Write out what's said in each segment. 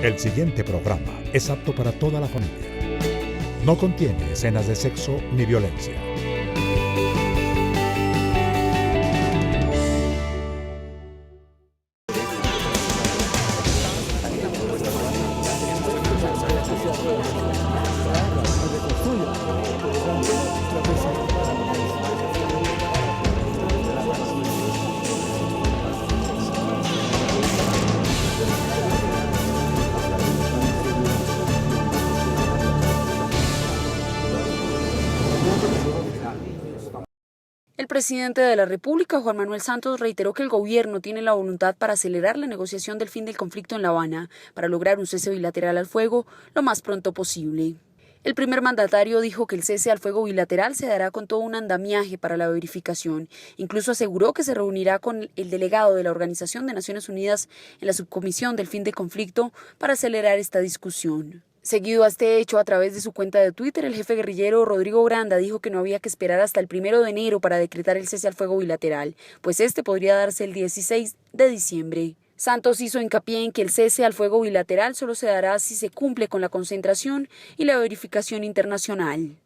El siguiente programa es apto para toda la familia. No contiene escenas de sexo ni violencia. El presidente de la República, Juan Manuel Santos, reiteró que el gobierno tiene la voluntad para acelerar la negociación del fin del conflicto en La Habana, para lograr un cese bilateral al fuego lo más pronto posible. El primer mandatario dijo que el cese al fuego bilateral se dará con todo un andamiaje para la verificación. Incluso aseguró que se reunirá con el delegado de la Organización de Naciones Unidas en la subcomisión del fin del conflicto para acelerar esta discusión. Seguido a este hecho, a través de su cuenta de Twitter, el jefe guerrillero Rodrigo Granda dijo que no había que esperar hasta el 1 de enero para decretar el cese al fuego bilateral, pues este podría darse el 16 de diciembre. Santos hizo hincapié en que el cese al fuego bilateral solo se dará si se cumple con la concentración y la verificación internacional.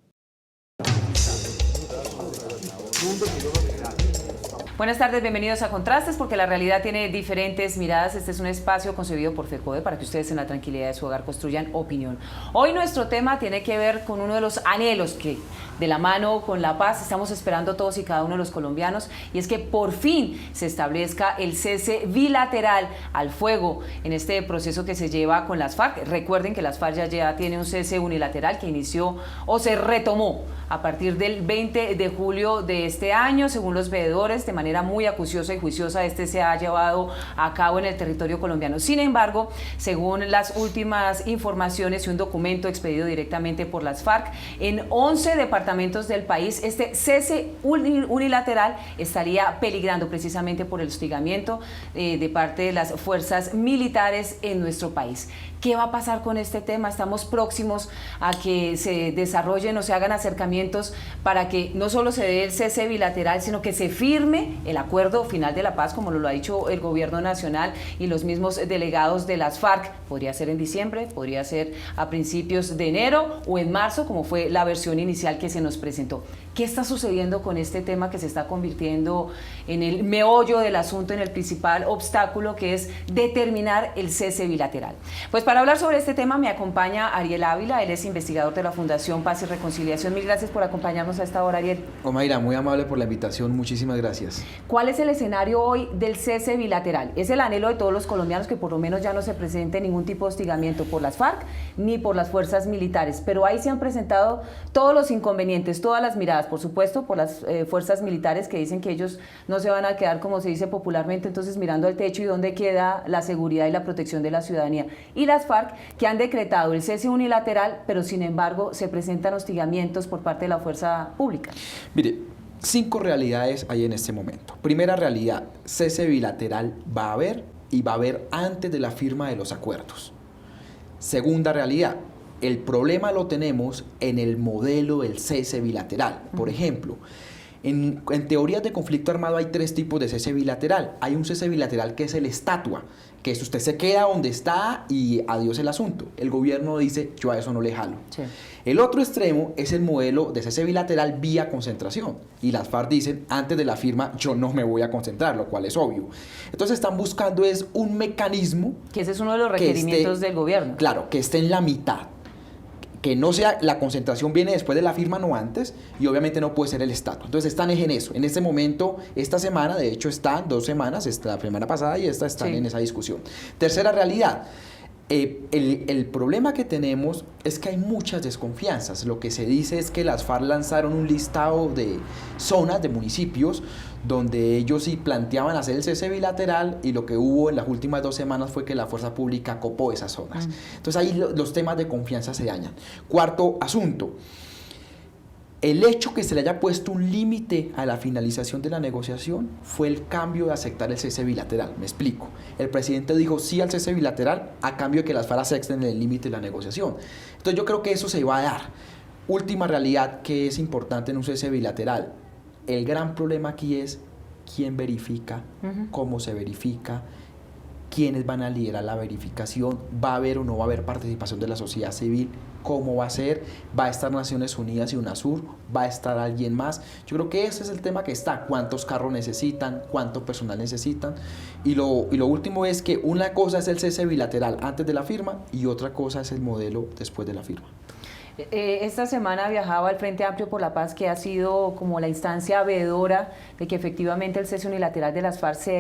Buenas tardes, bienvenidos a Contrastes, porque la realidad tiene diferentes miradas. Este es un espacio concebido por FECODE para que ustedes en la tranquilidad de su hogar construyan opinión. Hoy nuestro tema tiene que ver con uno de los anhelos que, de la mano con la paz, estamos esperando todos y cada uno de los colombianos, y es que por fin se establezca el cese bilateral al fuego en este proceso que se lleva con las FARC. Recuerden que las FARC ya tiene un cese unilateral que inició o se retomó a partir del 20 de julio de este año, según los veedores, de manera muy acuciosa y juiciosa. Este se ha llevado a cabo en el territorio colombiano. Sin embargo, según las últimas informaciones y un documento expedido directamente por las FARC, en 11 departamentos del país este cese unilateral estaría peligrando precisamente por el hostigamiento de parte de las fuerzas militares en nuestro país. ¿Qué va a pasar con este tema? Estamos próximos a que se desarrollen o se hagan acercamientos para que no solo se dé el cese bilateral, sino que se firme el acuerdo final de la paz, como lo ha dicho el gobierno nacional y los mismos delegados de las FARC. Podría ser en diciembre, podría ser a principios de enero o en marzo, como fue la versión inicial que se nos presentó. ¿Qué está sucediendo con este tema que se está convirtiendo en el meollo del asunto, en el principal obstáculo, que es determinar el cese bilateral? Pues para hablar sobre este tema me acompaña Ariel Ávila, él es investigador de la Fundación Paz y Reconciliación. Mil gracias por acompañarnos a esta hora, Ariel. Omaira, muy amable por la invitación, muchísimas gracias. ¿Cuál es el escenario hoy del cese bilateral? Es el anhelo de todos los colombianos que por lo menos ya no se presente ningún tipo de hostigamiento por las FARC ni por las fuerzas militares, pero ahí se han presentado todos los inconvenientes, todas las miradas, por supuesto, por las fuerzas militares que dicen que ellos no se van a quedar, como se dice popularmente, entonces mirando al techo y dónde queda la seguridad y la protección de la ciudadanía. Y las FARC, que han decretado el cese unilateral, pero sin embargo se presentan hostigamientos por parte de la fuerza pública. Mire, 5 realidades hay en este momento. Primera realidad, cese bilateral va a haber y va a haber antes de la firma de los acuerdos. Segunda realidad, el problema lo tenemos en el modelo del cese bilateral. Por ejemplo, en teorías de conflicto armado hay 3 tipos de cese bilateral. Hay un cese bilateral que es el estatua, que es usted se queda donde está y adiós el asunto. El gobierno dice, yo a eso no le jalo. Sí. El otro extremo es el modelo de cese bilateral vía concentración. Y las FARC dicen, antes de la firma yo no me voy a concentrar, lo cual es obvio. Entonces están buscando es un mecanismo... Que ese es uno de los requerimientos del gobierno. Claro, que esté en la mitad. Que no sea, la concentración viene después de la firma, no antes, y obviamente no puede ser el estatus. Entonces están en eso. En este momento, esta semana, de hecho están 2 semanas, la semana pasada y esta están en esa discusión. Tercera realidad, el problema que tenemos es que hay muchas desconfianzas. Lo que se dice es que las FARC lanzaron un listado de zonas, de municipios, donde ellos sí planteaban hacer el cese bilateral, y lo que hubo en las últimas 2 semanas fue que la fuerza pública copó esas zonas. Entonces ahí los temas de confianza se dañan. Cuarto asunto, el hecho que se le haya puesto un límite a la finalización de la negociación fue el cambio de aceptar el cese bilateral. Me explico. El presidente dijo sí al cese bilateral a cambio de que las FARC acepten el límite de la negociación. Entonces yo creo que eso se va a dar. Última realidad que es importante en un cese bilateral. El gran problema aquí es quién verifica, cómo se verifica, quiénes van a liderar la verificación, va a haber o no va a haber participación de la sociedad civil, cómo va a ser, va a estar Naciones Unidas y UNASUR, va a estar alguien más. Yo creo que ese es el tema que está, cuántos carros necesitan, cuánto personal necesitan, y lo último es que una cosa es el cese bilateral antes de la firma y otra cosa es el modelo después de la firma. Esta semana viajaba al Frente Amplio por la Paz, que ha sido como la instancia veedora de que efectivamente el cese unilateral de las FARC se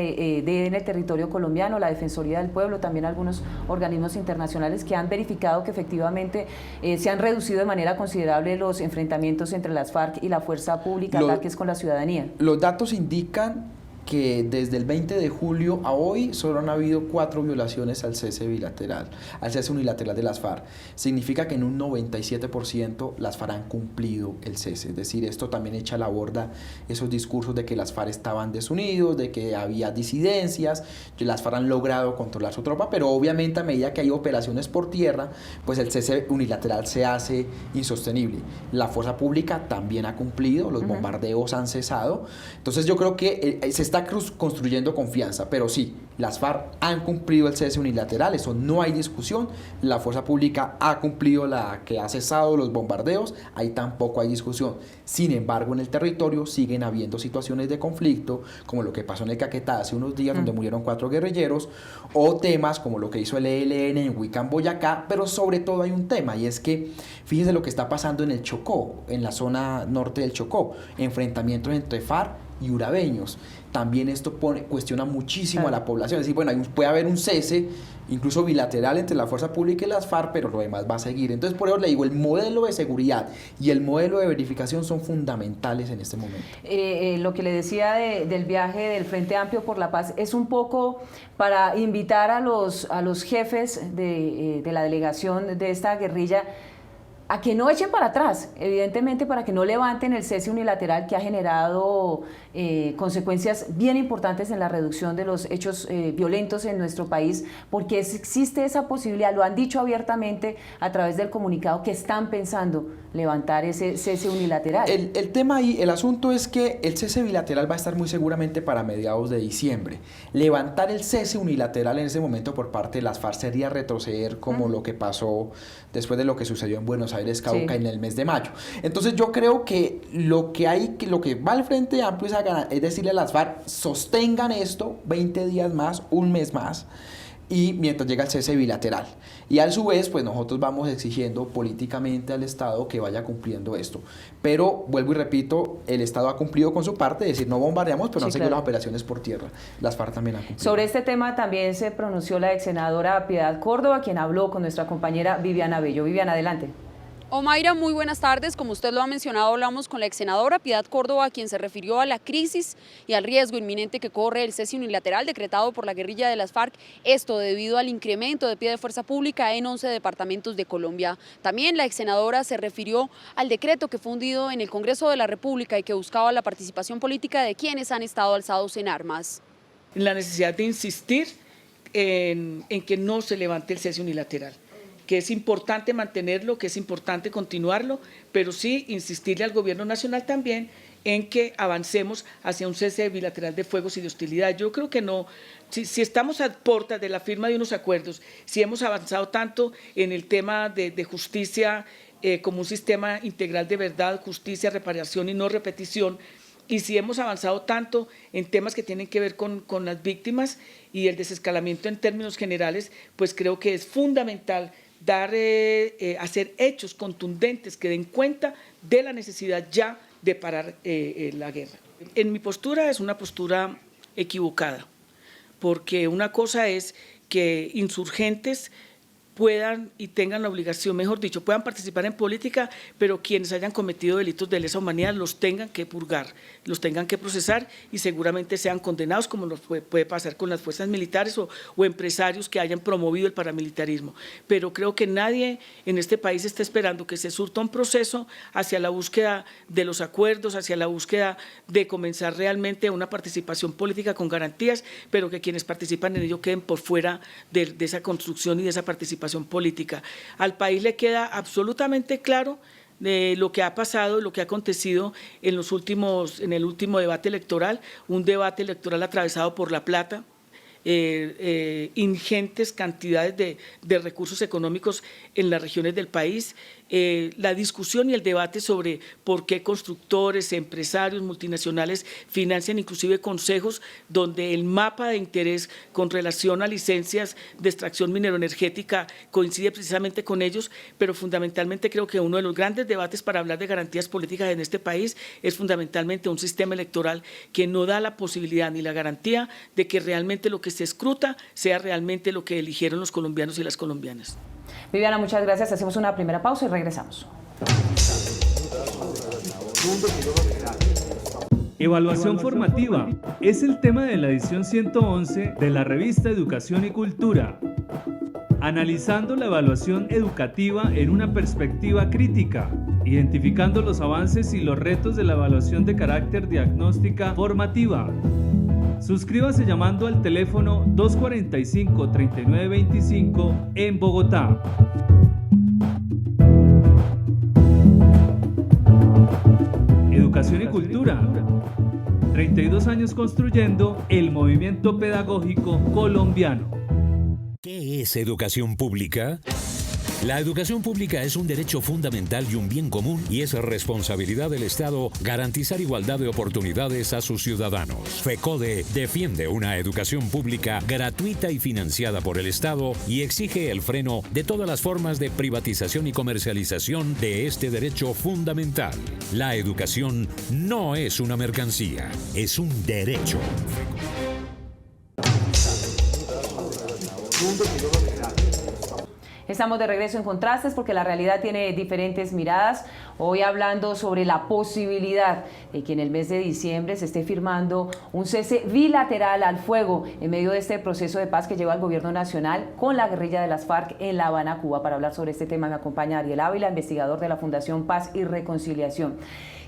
dé en el territorio colombiano, la Defensoría del Pueblo, también algunos organismos internacionales que han verificado que efectivamente se han reducido de manera considerable los enfrentamientos entre las FARC y la fuerza pública, ataques con la ciudadanía. Los datos indican que desde el 20 de julio a hoy solo han habido 4 violaciones al cese bilateral, al cese unilateral de las FARC. Significa que en un 97% las FARC han cumplido el cese. Es decir, esto también echa a la borda esos discursos de que las FARC estaban desunidos, de que había disidencias, que las FARC han logrado controlar su tropa, pero obviamente a medida que hay operaciones por tierra, pues el cese unilateral se hace insostenible. La fuerza pública también ha cumplido, los bombardeos han cesado. Entonces yo creo que se está construyendo confianza, pero sí, las FARC han cumplido el cese unilateral, eso no hay discusión. La fuerza pública ha cumplido la que ha cesado los bombardeos, ahí tampoco hay discusión. Sin embargo, en el territorio siguen habiendo situaciones de conflicto, como lo que pasó en el Caquetá hace unos días, donde murieron 4 guerrilleros, o temas como lo que hizo el ELN en Huicán, Boyacá, pero sobre todo hay un tema, y es que fíjense lo que está pasando en el Chocó, en la zona norte del Chocó, enfrentamientos entre FARC y urabeños. También esto cuestiona muchísimo a la población. Es decir, bueno, puede haber un cese, incluso bilateral, entre la fuerza pública y las FARC, pero lo demás va a seguir. Entonces, por eso le digo, el modelo de seguridad y el modelo de verificación son fundamentales en este momento. Lo que le decía del viaje del Frente Amplio por la Paz es un poco para invitar a los jefes de la delegación de esta guerrilla a que no echen para atrás, evidentemente para que no levanten el cese unilateral que ha generado consecuencias bien importantes en la reducción de los hechos violentos en nuestro país, porque existe esa posibilidad, lo han dicho abiertamente a través del comunicado, que están pensando levantar ese cese unilateral. El tema ahí, el asunto es que el cese bilateral va a estar muy seguramente para mediados de diciembre. Levantar el cese unilateral en ese momento por parte de las FARC sería retroceder como lo que pasó después de lo que sucedió en Buenos Aires, Cauca, en el mes de mayo. Entonces yo creo que lo que va al Frente Amplio es decirle a las FARC, sostengan esto 20 días más, un mes más, y mientras llega el cese bilateral. Y a su vez, pues nosotros vamos exigiendo políticamente al Estado que vaya cumpliendo esto. Pero, vuelvo y repito, el Estado ha cumplido con su parte, es decir, no bombardeamos, pero han seguido las operaciones por tierra. Las FARC también han cumplido. Sobre este tema también se pronunció la ex senadora Piedad Córdoba, quien habló con nuestra compañera Viviana Bello. Viviana, adelante. Omaira, muy buenas tardes. Como usted lo ha mencionado, hablamos con la ex senadora Piedad Córdoba, quien se refirió a la crisis y al riesgo inminente que corre el cese unilateral decretado por la guerrilla de las FARC, esto debido al incremento de pie de fuerza pública en 11 departamentos de Colombia. También la ex senadora se refirió al decreto que fue hundido en el Congreso de la República y que buscaba la participación política de quienes han estado alzados en armas. La necesidad de insistir en que no se levante el cese unilateral, que es importante mantenerlo, que es importante continuarlo, pero sí insistirle al gobierno nacional también en que avancemos hacia un cese bilateral de fuegos y de hostilidad. Yo creo que no, si estamos a puertas de la firma de unos acuerdos, si hemos avanzado tanto en el tema de justicia como un sistema integral de verdad, justicia, reparación y no repetición, y si hemos avanzado tanto en temas que tienen que ver con las víctimas y el desescalamiento en términos generales, pues creo que es fundamental hacer hechos contundentes que den cuenta de la necesidad ya de parar la guerra. En mi postura es una postura equivocada, porque una cosa es que insurgentes puedan y tengan la obligación, mejor dicho, puedan participar en política, pero quienes hayan cometido delitos de lesa humanidad los tengan que purgar, los tengan que procesar y seguramente sean condenados, como puede pasar con las fuerzas militares o empresarios que hayan promovido el paramilitarismo. Pero creo que nadie en este país está esperando que se surta un proceso hacia la búsqueda de los acuerdos, hacia la búsqueda de comenzar realmente una participación política con garantías, pero que quienes participan en ello queden por fuera de esa construcción y de esa participación política. Al país le queda absolutamente claro de lo que ha pasado, lo que ha acontecido en el último debate electoral, un debate electoral atravesado por la plata, ingentes cantidades de recursos económicos en las regiones del país. La discusión y el debate sobre por qué constructores, empresarios, multinacionales financian inclusive consejos donde el mapa de interés con relación a licencias de extracción mineroenergética coincide precisamente con ellos, pero fundamentalmente creo que uno de los grandes debates para hablar de garantías políticas en este país es fundamentalmente un sistema electoral que no da la posibilidad ni la garantía de que realmente lo que se escruta sea realmente lo que eligieron los colombianos y las colombianas. Viviana, muchas gracias. Hacemos una primera pausa y regresamos. Evaluación formativa es el tema de la edición 111 de la revista Educación y Cultura, analizando la evaluación educativa en una perspectiva crítica, identificando los avances y los retos de la evaluación de carácter diagnóstica formativa. Suscríbase llamando al teléfono 245-3925 en Bogotá. Educación y Cultura. 32 años construyendo el movimiento pedagógico colombiano. ¿Qué es educación pública? La educación pública es un derecho fundamental y un bien común y es responsabilidad del Estado garantizar igualdad de oportunidades a sus ciudadanos. FECODE defiende una educación pública gratuita y financiada por el Estado y exige el freno de todas las formas de privatización y comercialización de este derecho fundamental. La educación no es una mercancía, es un derecho. Estamos de regreso en Contrastes porque la realidad tiene diferentes miradas. Hoy hablando sobre la posibilidad de que en el mes de diciembre se esté firmando un cese bilateral al fuego en medio de este proceso de paz que lleva el gobierno nacional con la guerrilla de las FARC en La Habana, Cuba. Para hablar sobre este tema me acompaña Ariel Ávila, investigador de la Fundación Paz y Reconciliación.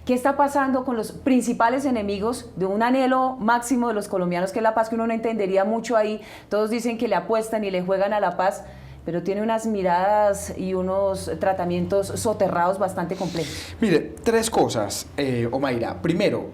¿Qué está pasando con los principales enemigos de un anhelo máximo de los colombianos, que es la paz, que uno no entendería mucho ahí? Todos dicen que le apuestan y le juegan a la paz, pero tiene unas miradas y unos tratamientos soterrados bastante complejos. Mire, tres cosas, Omaira. Primero,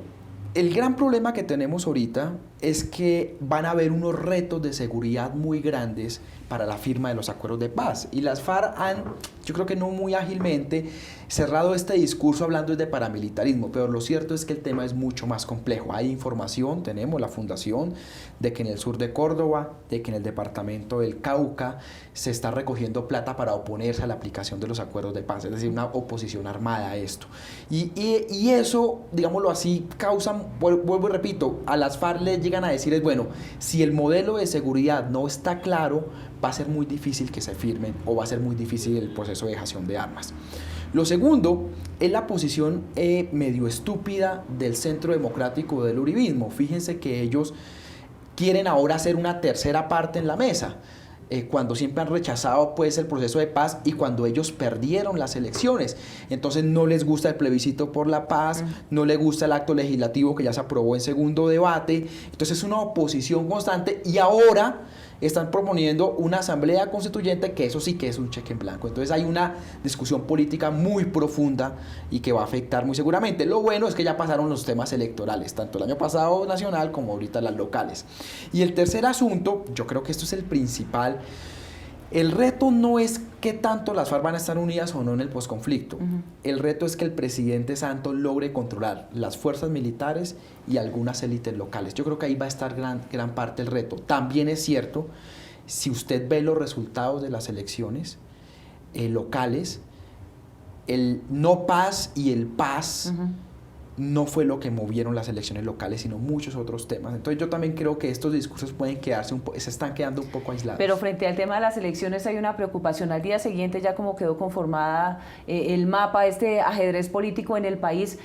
el gran problema que tenemos ahorita es que van a haber unos retos de seguridad muy grandes para la firma de los acuerdos de paz. Y las FARC han, yo creo que no muy ágilmente, cerrado este discurso hablando de paramilitarismo, pero lo cierto es que el tema es mucho más complejo. Hay información, tenemos la fundación, de que en el sur de Córdoba, de que en el departamento del Cauca se está recogiendo plata para oponerse a la aplicación de los acuerdos de paz, es decir, una oposición armada a esto. Y eso, digámoslo así, causa, vuelvo y repito, a las FARC les llegan a decir, bueno, si el modelo de seguridad no está claro, va a ser muy difícil que se firmen o va a ser muy difícil el proceso de dejación de armas. Lo segundo es la posición medio estúpida del Centro Democrático del Uribismo. Fíjense que ellos quieren ahora hacer una tercera parte en la mesa, cuando siempre han rechazado pues el proceso de paz y cuando ellos perdieron las elecciones. Entonces no les gusta el plebiscito por la paz, no les gusta el acto legislativo que ya se aprobó en segundo debate. Entonces es una oposición constante y ahora están proponiendo una asamblea constituyente, que eso sí que es un cheque en blanco. Entonces hay una discusión política muy profunda y que va a afectar muy seguramente. Lo bueno es que ya pasaron los temas electorales, tanto el año pasado nacional como ahorita las locales. Y el tercer asunto, yo creo que esto es el principal. El reto no es qué tanto las FARC van a estar unidas o no en el posconflicto. El reto es que el presidente Santos logre controlar las fuerzas militares y algunas élites locales. Yo creo que ahí va a estar gran parte del reto. También es cierto, si usted ve los resultados de las elecciones locales, el no paz y el paz no fue lo que movieron las elecciones locales, sino muchos otros temas. Entonces yo también creo que estos discursos pueden quedarse se están quedando un poco aislados. Pero frente al tema de las elecciones hay una preocupación. Al día siguiente, ya como quedó conformada el mapa, este ajedrez político en el país,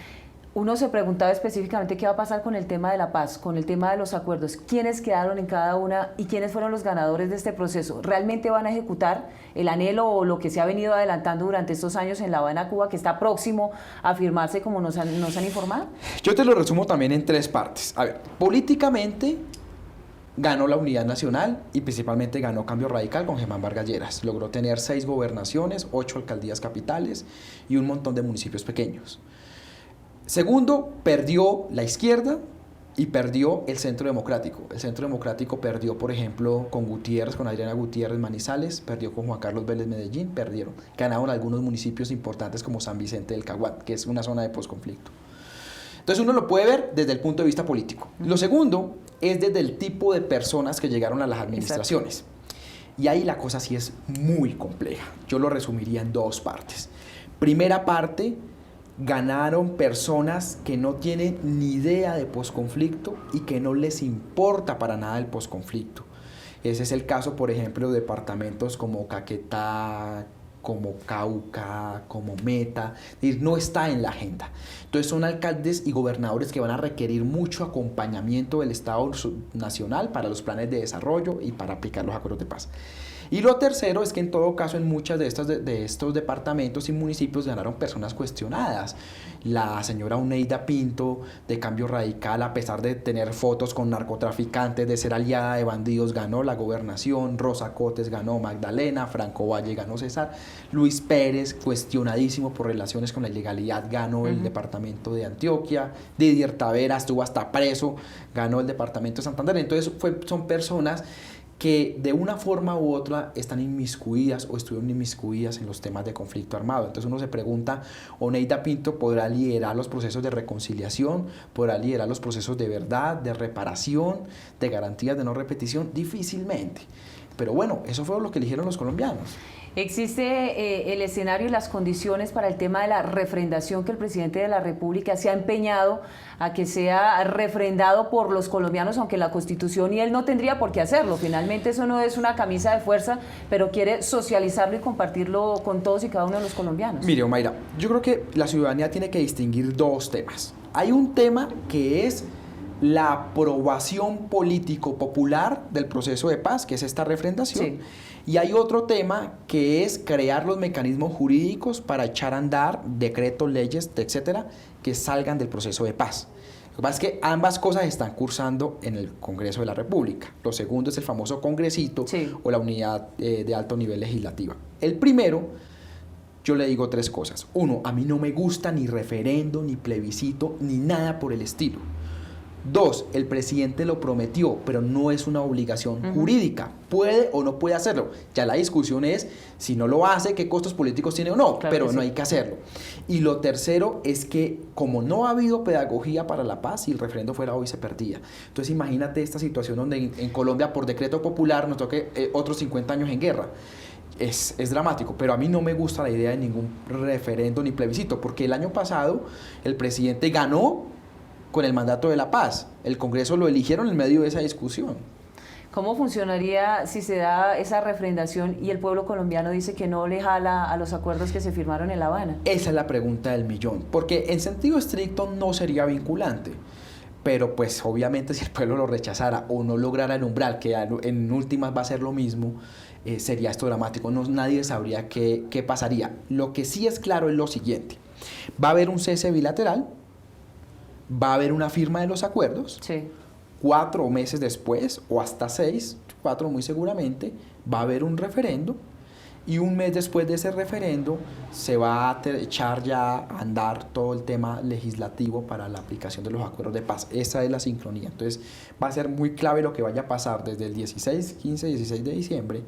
uno se preguntaba específicamente qué va a pasar con el tema de la paz, con el tema de los acuerdos, quiénes quedaron en cada una y quiénes fueron los ganadores de este proceso. ¿Realmente van a ejecutar el anhelo o lo que se ha venido adelantando durante estos años en La Habana, Cuba, que está próximo a firmarse como nos han informado? Yo te lo resumo también en tres partes. A ver, políticamente ganó la Unidad Nacional y principalmente ganó Cambio Radical con Germán Vargas Lleras. Logró tener 6 gobernaciones, 8 alcaldías capitales y un montón de municipios pequeños. Segundo, perdió la izquierda y perdió el Centro Democrático. El Centro Democrático perdió, por ejemplo, con Gutiérrez, con Adriana Gutiérrez Manizales, perdió con Juan Carlos Vélez Medellín, perdieron. Ganaron algunos municipios importantes como San Vicente del Caguán, que es una zona de posconflicto. Entonces uno lo puede ver desde el punto de vista político. Lo segundo es desde el tipo de personas que llegaron a las administraciones. Exacto. Y ahí la cosa sí es muy compleja. Yo lo resumiría en dos partes. Primera parte, ganaron personas que no tienen ni idea de posconflicto y que no les importa para nada el posconflicto. Ese es el caso, por ejemplo, de departamentos como Caquetá, como Cauca, como Meta, no está en la agenda. Entonces son alcaldes y gobernadores que van a requerir mucho acompañamiento del Estado Nacional para los planes de desarrollo y para aplicar los acuerdos de paz. Y lo tercero es que en todo caso en muchos de estos departamentos y municipios ganaron personas cuestionadas. La señora Oneida Pinto de Cambio Radical, a pesar de tener fotos con narcotraficantes, de ser aliada de bandidos, ganó la gobernación. Rosa Cotes ganó Magdalena, Franco Valle ganó César, Luis Pérez, cuestionadísimo por relaciones con la ilegalidad, ganó el departamento de Antioquia. Didier Tavera estuvo hasta preso, ganó el departamento de Santander. Entonces son personas que de una forma u otra están inmiscuidas o estuvieron inmiscuidas en los temas de conflicto armado. Entonces uno se pregunta, ¿Oneida Pinto podrá liderar los procesos de reconciliación? ¿Podrá liderar los procesos de verdad, de reparación, de garantías de no repetición? Difícilmente. Pero bueno, eso fue lo que eligieron los colombianos. ¿Existe el escenario y las condiciones para el tema de la refrendación que el presidente de la República se ha empeñado a que sea refrendado por los colombianos, aunque la Constitución y él no tendría por qué hacerlo? Finalmente eso no es una camisa de fuerza, pero quiere socializarlo y compartirlo con todos y cada uno de los colombianos. Mire, Omaira, yo creo que la ciudadanía tiene que distinguir dos temas. Hay un tema que es la aprobación político popular del proceso de paz, que es esta refrendación. Sí. Y hay otro tema que es crear los mecanismos jurídicos para echar a andar decretos, leyes, etcétera, que salgan del proceso de paz. Lo que pasa es que ambas cosas están cursando en el Congreso de la República. Lo segundo es el famoso congresito, sí, o la unidad de alto nivel legislativa. El primero, yo le digo tres cosas. Uno, a mí no me gusta ni referendo, ni plebiscito, ni nada por el estilo. Dos, el presidente lo prometió, pero no es una obligación jurídica. Puede o no puede hacerlo. Ya la discusión es si no lo hace, qué costos políticos tiene o no, claro, pero no hay que hacerlo. Y lo tercero es que como no ha habido pedagogía para la paz, si el referendo fuera hoy se perdía. Entonces imagínate esta situación donde en Colombia por decreto popular nos toque otros 50 años en guerra. Es dramático, pero a mí no me gusta la idea de ningún referendo ni plebiscito, porque el año pasado el presidente ganó con el mandato de la paz. El Congreso lo eligieron en medio de esa discusión. ¿Cómo funcionaría si se da esa refrendación y el pueblo colombiano dice que no le jala a los acuerdos que se firmaron en La Habana? Esa es la pregunta del millón, porque en sentido estricto no sería vinculante, pero pues obviamente si el pueblo lo rechazara o no lograra el umbral, que en últimas va a ser lo mismo, sería esto dramático. Nadie sabría qué pasaría. Lo que sí es claro es lo siguiente: va a haber un cese bilateral, va a haber una firma de los acuerdos, sí, 4 meses después, o hasta 6, 4 muy seguramente, va a haber un referendo, y un mes después de ese referendo se va a echar ya a andar todo el tema legislativo para la aplicación de los acuerdos de paz. Esa es la sincronía. Entonces va a ser muy clave lo que vaya a pasar desde el 16 de diciembre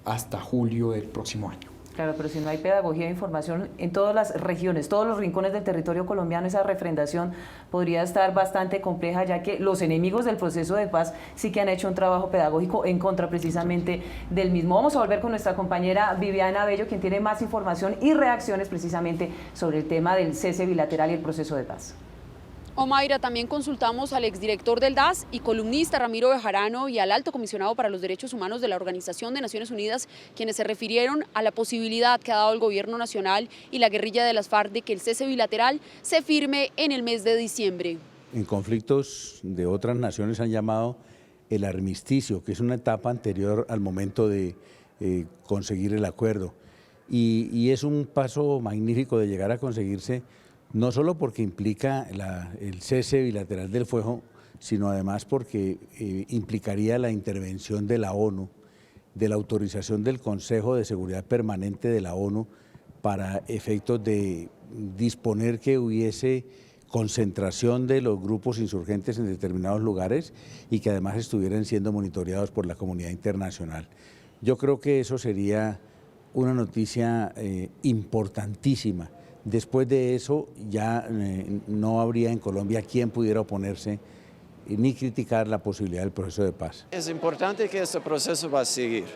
hasta julio del próximo año. Claro, pero si no hay pedagogía e información en todas las regiones, todos los rincones del territorio colombiano, esa refrendación podría estar bastante compleja, ya que los enemigos del proceso de paz sí que han hecho un trabajo pedagógico en contra precisamente del mismo. Vamos a volver con nuestra compañera Viviana Bello, quien tiene más información y reacciones precisamente sobre el tema del cese bilateral y el proceso de paz. Omaira, también consultamos al exdirector del DAS y columnista Ramiro Bejarano y al alto comisionado para los derechos humanos de la Organización de Naciones Unidas, quienes se refirieron a la posibilidad que ha dado el gobierno nacional y la guerrilla de las FARC de que el cese bilateral se firme en el mes de diciembre. En conflictos de otras naciones han llamado el armisticio, que es una etapa anterior al momento de conseguir el acuerdo. Y es un paso magnífico de llegar a conseguirse, no solo porque implica el cese bilateral del fuego, sino además porque implicaría la intervención de la ONU, de la autorización del Consejo de Seguridad Permanente de la ONU para efectos de disponer que hubiese concentración de los grupos insurgentes en determinados lugares y que además estuvieran siendo monitoreados por la comunidad internacional. Yo creo que eso sería una noticia importantísima. Después de eso ya no habría en Colombia quien pudiera oponerse ni criticar la posibilidad del proceso de paz. Es importante que este proceso va a seguir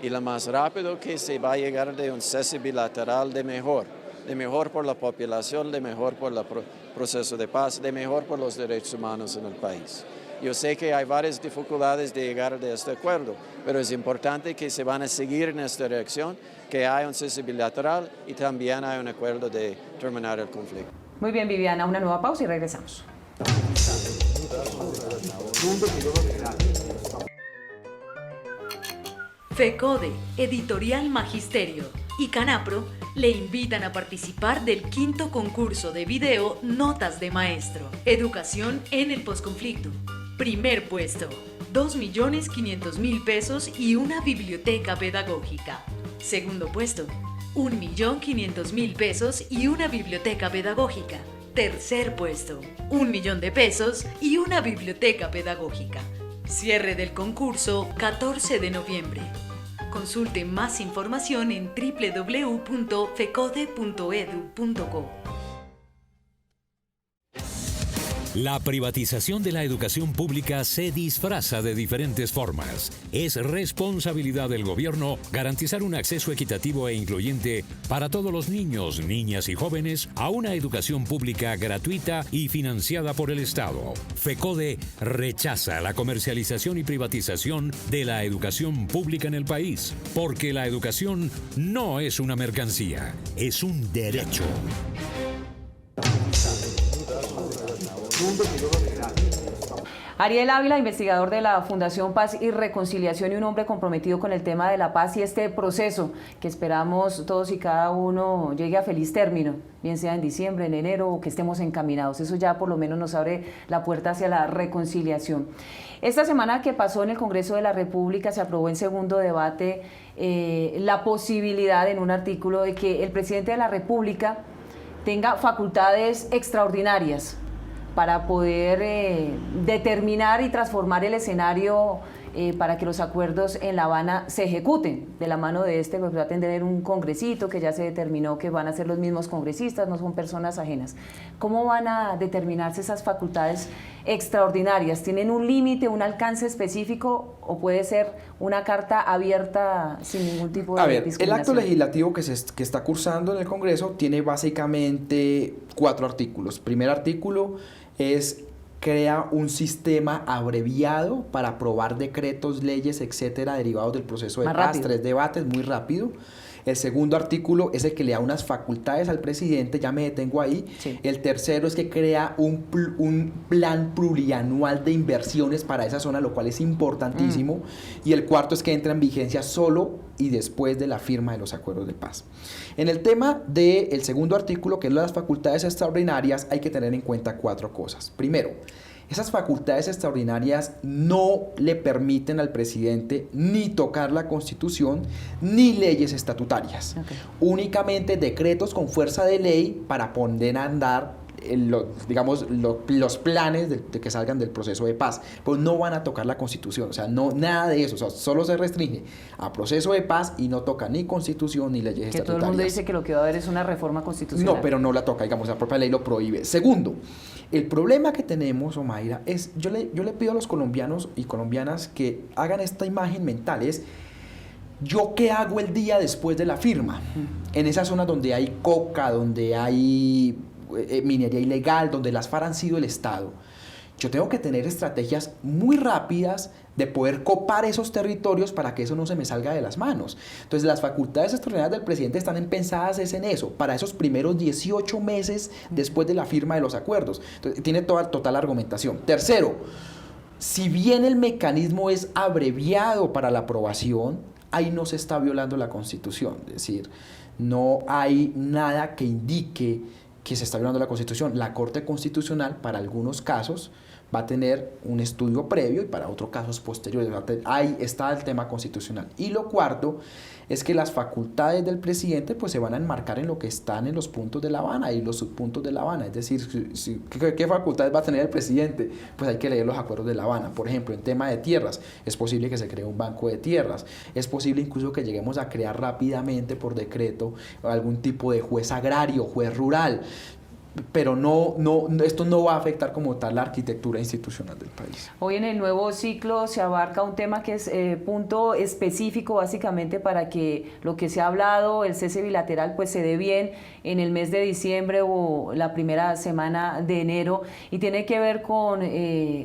y lo más rápido que se va a llegar de un cese bilateral de mejor por la población, de mejor por el proceso de paz, de mejor por los derechos humanos en el país. Yo sé que hay varias dificultades de llegar a este acuerdo, pero es importante que se van a seguir en esta dirección, que haya un cese bilateral y también hay un acuerdo de terminar el conflicto. Muy bien, Viviana, una nueva pausa y regresamos. FECODE, Editorial Magisterio y Canapro le invitan a participar del 5º concurso de video Notas de Maestro, Educación en el Posconflicto. Primer puesto, 2.500.000 pesos y una biblioteca pedagógica. Segundo puesto, 1.500.000 pesos y una biblioteca pedagógica. Tercer puesto, 1.000.000 de pesos y una biblioteca pedagógica. Cierre del concurso 14 de noviembre. Consulte más información en www.fecode.edu.co. La privatización de la educación pública se disfraza de diferentes formas. Es responsabilidad del gobierno garantizar un acceso equitativo e incluyente para todos los niños, niñas y jóvenes a una educación pública gratuita y financiada por el Estado. FECODE rechaza la comercialización y privatización de la educación pública en el país, porque la educación no es una mercancía, es un derecho. Ariel Ávila, investigador de la Fundación Paz y Reconciliación y un hombre comprometido con el tema de la paz y este proceso que esperamos todos y cada uno llegue a feliz término, bien sea en diciembre, en enero o que estemos encaminados. Eso ya por lo menos nos abre la puerta hacia la reconciliación. Esta semana que pasó en el Congreso de la República se aprobó en segundo debate la posibilidad en un artículo de que el presidente de la República tenga facultades extraordinarias para poder determinar y transformar el escenario para que los acuerdos en La Habana se ejecuten. De la mano de pues va a tener un congresito que ya se determinó que van a ser los mismos congresistas, no son personas ajenas. ¿Cómo van a determinarse esas facultades extraordinarias? ¿Tienen un límite, un alcance específico o puede ser una carta abierta sin ningún tipo de discriminación? El acto legislativo que está cursando en el Congreso tiene básicamente 4 artículos. Primer artículo es: crea un sistema abreviado para aprobar decretos, leyes, etcétera, derivados del proceso de paz. Rápido. 3 debates, muy rápido. El segundo artículo es el que le da unas facultades al presidente, ya me detengo ahí. Sí. El tercero es que crea un plan plurianual de inversiones para esa zona, lo cual es importantísimo. Y el cuarto es que entra en vigencia solo y después de la firma de los acuerdos de paz. En el tema del segundo artículo, que es las facultades extraordinarias, hay que tener en cuenta 4 cosas. Primero, esas facultades extraordinarias no le permiten al presidente ni tocar la Constitución ni leyes estatutarias. Okay. Únicamente decretos con fuerza de ley para poner a andar los planes de que salgan del proceso de paz, pues no van a tocar la Constitución, o sea, no, nada de eso, o sea, solo se restringe a proceso de paz y no toca ni Constitución ni leyes estatutarias. Que todo el mundo dice que lo que va a haber es una reforma constitucional. No, pero no la toca, digamos, la propia ley lo prohíbe. Segundo, el problema que tenemos, Omaira, es, yo le pido a los colombianos y colombianas que hagan esta imagen mental, es: ¿yo qué hago el día después de la firma? En esa zona donde hay coca, donde hay minería ilegal, donde las FARC han sido el Estado. Yo tengo que tener estrategias muy rápidas de poder copar esos territorios para que eso no se me salga de las manos. Entonces, las facultades extraordinarias del presidente están pensadas en eso, para esos primeros 18 meses después de la firma de los acuerdos. Entonces, tiene total argumentación. Tercero, si bien el mecanismo es abreviado para la aprobación, ahí no se está violando la Constitución. Es decir, no hay nada que indique que se está violando la Constitución. La Corte Constitucional, para algunos casos, va a tener un estudio previo y para otros casos posteriores. Ahí está el tema constitucional. Y lo cuarto es que las facultades del presidente pues se van a enmarcar en lo que están en los puntos de La Habana y los subpuntos de La Habana. Es decir, ¿qué facultades va a tener el presidente? Pues hay que leer los acuerdos de La Habana. Por ejemplo, en tema de tierras, es posible que se cree un banco de tierras. Es posible incluso que lleguemos a crear rápidamente por decreto algún tipo de juez agrario, juez rural. Pero esto no va a afectar como tal la arquitectura institucional del país. Hoy en el nuevo ciclo se abarca un tema que es punto específico básicamente para que lo que se ha hablado, el cese bilateral, pues se dé bien en el mes de diciembre o la primera semana de enero, y tiene que ver con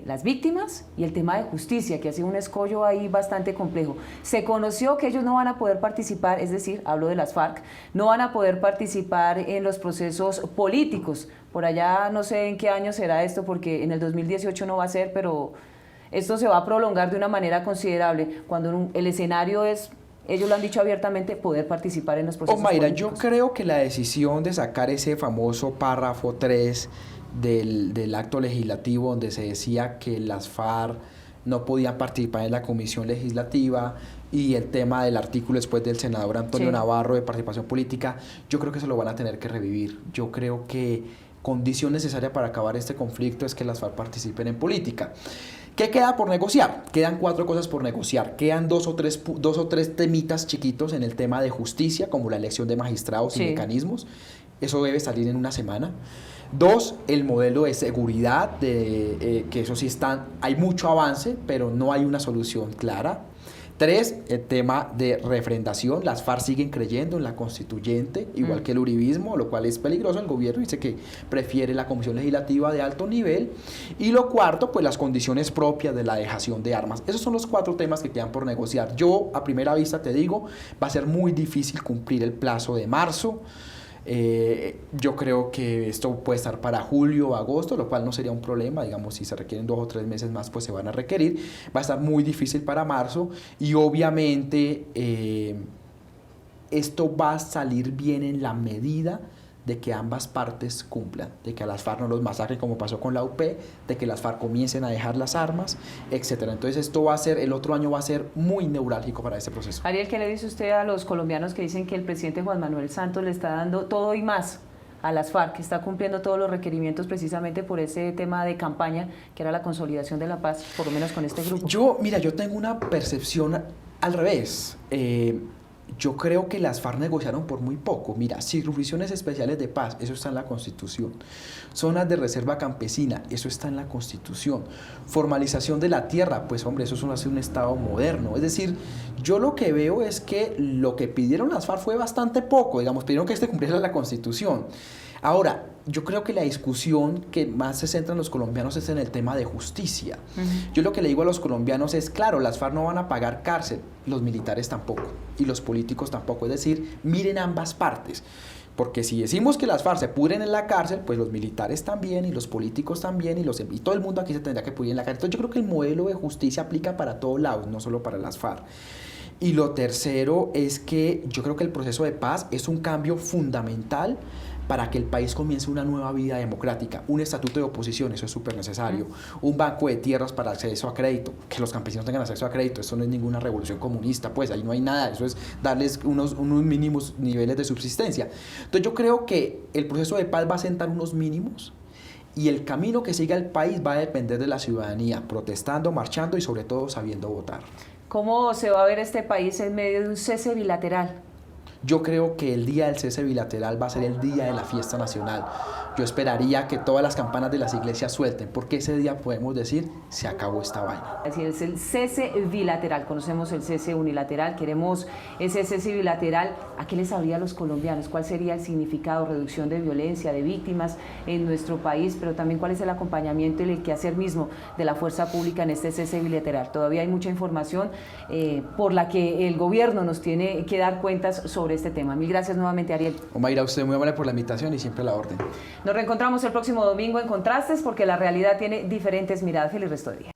las víctimas y el tema de justicia, que ha sido un escollo ahí bastante complejo. Se conoció que ellos no van a poder participar, es decir, hablo de las FARC, no van a poder participar en los procesos políticos. Por allá no sé en qué año será esto, porque en el 2018 no va a ser, pero esto se va a prolongar de una manera considerable cuando el escenario es, ellos lo han dicho abiertamente, poder participar en los procesos políticos. Yo creo que la decisión de sacar ese famoso párrafo 3 del acto legislativo donde se decía que las FARC no podían participar en la comisión legislativa, y el tema del artículo después del senador Antonio Navarro de participación política, yo creo que se lo van a tener que revivir. Yo creo que condición necesaria para acabar este conflicto es que las FARC participen en política. ¿Qué queda por negociar? Quedan 4 cosas por negociar. Quedan dos o tres temitas chiquitos en el tema de justicia, como la elección de magistrados y mecanismos. Eso debe salir en una semana. 2, el modelo de seguridad, que eso sí hay mucho avance, pero no hay una solución clara. 3, el tema de refrendación. Las FARC siguen creyendo en la constituyente, igual que el uribismo, lo cual es peligroso. El gobierno dice que prefiere la comisión legislativa de alto nivel. Y lo cuarto, pues las condiciones propias de la dejación de armas. Esos son los 4 temas que quedan por negociar. Yo, a primera vista te digo, va a ser muy difícil cumplir el plazo de marzo. Yo creo que esto puede estar para julio o agosto, lo cual no sería un problema. Digamos, si se requieren 2 o 3 meses más, pues se van a requerir. Va a estar muy difícil para marzo, y obviamente esto va a salir bien en la medida de que ambas partes cumplan, de que a las FARC no los masacren como pasó con la UP, de que las FARC comiencen a dejar las armas, etcétera. Entonces esto va a ser, el otro año va a ser muy neurálgico para este proceso. Ariel, ¿qué le dice usted a los colombianos que dicen que el presidente Juan Manuel Santos le está dando todo y más a las FARC, que está cumpliendo todos los requerimientos precisamente por ese tema de campaña, que era la consolidación de la paz, por lo menos con este grupo? Yo tengo una percepción al revés. Yo creo que las FARC negociaron por muy poco. Mira, circunscripciones especiales de paz, eso está en la Constitución. Zonas de reserva campesina, eso está en la Constitución. Formalización de la tierra, pues hombre, eso es un Estado moderno. Es decir, yo lo que veo es que lo que pidieron las FARC fue bastante poco. Digamos, pidieron que cumpliera la Constitución. Ahora, yo creo que la discusión que más se centra en los colombianos es en el tema de justicia. Yo lo que le digo a los colombianos es, claro, las FARC no van a pagar cárcel, los militares tampoco, y los políticos tampoco. Es decir, miren ambas partes. Porque si decimos que las FARC se pudren en la cárcel, pues los militares también, y los políticos también, y todo el mundo aquí se tendría que pudrir en la cárcel. Entonces yo creo que el modelo de justicia aplica para todos lados, no solo para las FARC. Y lo tercero es que yo creo que el proceso de paz es un cambio fundamental para que el país comience una nueva vida democrática. Un estatuto de oposición, eso es súper necesario. Un banco de tierras para acceso a crédito, que los campesinos tengan acceso a crédito. Esto no es ninguna revolución comunista, pues ahí no hay nada. Eso es darles unos mínimos niveles de subsistencia. Entonces yo creo que el proceso de paz va a sentar unos mínimos, y el camino que siga el país va a depender de la ciudadanía, protestando, marchando y sobre todo sabiendo votar. ¿Cómo se va a ver este país en medio de un cese bilateral? Yo creo que el día del cese bilateral va a ser el día de la fiesta nacional. Yo esperaría que todas las campanas de las iglesias suelten, porque ese día podemos decir, se acabó esta vaina. Así es, el cese bilateral. Conocemos el cese unilateral, queremos ese cese bilateral. ¿A qué les habría a los colombianos? ¿Cuál sería el significado, reducción de violencia, de víctimas en nuestro país? Pero también, ¿cuál es el acompañamiento y el quehacer mismo de la fuerza pública en este cese bilateral? Todavía hay mucha información por la que el gobierno nos tiene que dar cuentas sobre este tema. Mil gracias nuevamente, Ariel. Omaira, usted muy amable por la invitación y siempre a la orden. Nos reencontramos el próximo domingo en Contrastes, porque la realidad tiene diferentes miradas. Feliz resto de día.